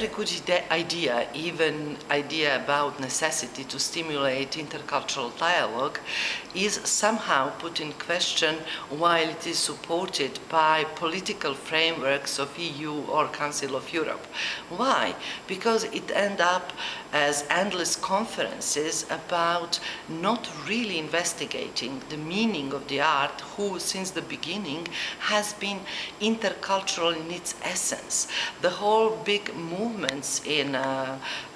every good idea, even idea about necessity to stimulate intercultural dialogue, is somehow put in question while it is supported by political frameworks of EU or Council of Europe. Why? Because it ends up as endless conferences about not really investigating the meaning of the art, who since the beginning has been intercultural in its essence. The whole big movements in,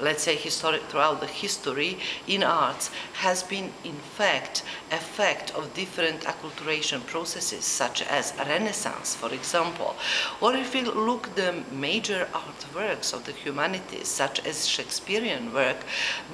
let's say, throughout the history in arts has been in fact effect of different acculturation processes, such as Renaissance, for example. Or if we look at the major artworks of the humanities, such as Shakespearean work,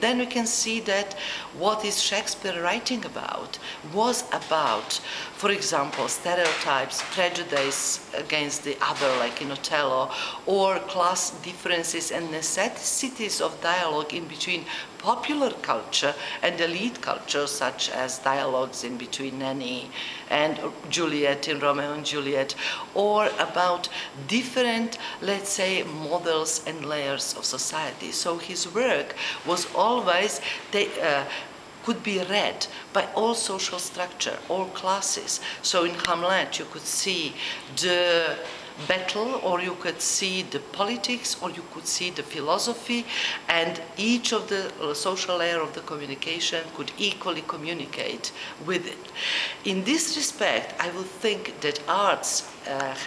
then we can see that what is Shakespeare writing about was about, for example, stereotypes, prejudice against the other, like in Othello, or class differences and necessities of dialogue in between popular culture and elite culture, such as dialogues in between Nanny and Juliet in Romeo and Juliet, or about different, let's say, models and layers of society. So his work was always could be read by all social structure, all classes. So in Hamlet you could see the battle, or you could see the politics, or you could see the philosophy, and each of the social layer of the communication could equally communicate with it. In this respect, I would think that arts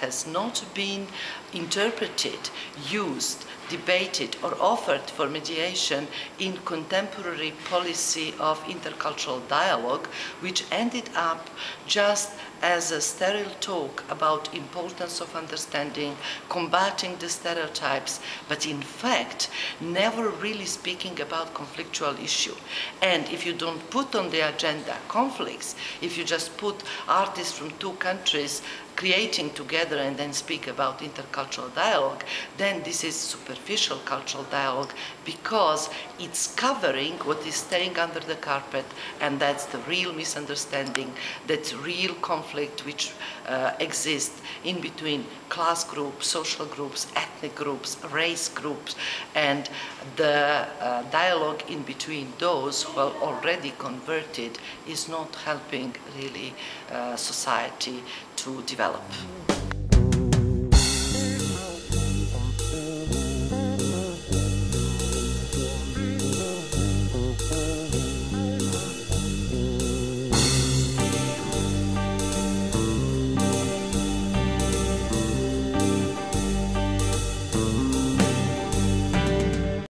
has not been interpreted, used, debated or offered for mediation in contemporary policy of intercultural dialogue, which ended up just as a sterile talk about importance of understanding, combating the stereotypes, but in fact never really speaking about conflictual issue. And if you don't put on the agenda conflicts, if you just put artists from two countries creating together and then speak about intercultural dialogue, then this is superficial cultural dialogue, because it's covering what is staying under the carpet, and that's the real misunderstanding, that's real conflict which exists in between class groups, social groups, ethnic groups, race groups, and the dialogue in between those who are already converted is not helping really society to develop.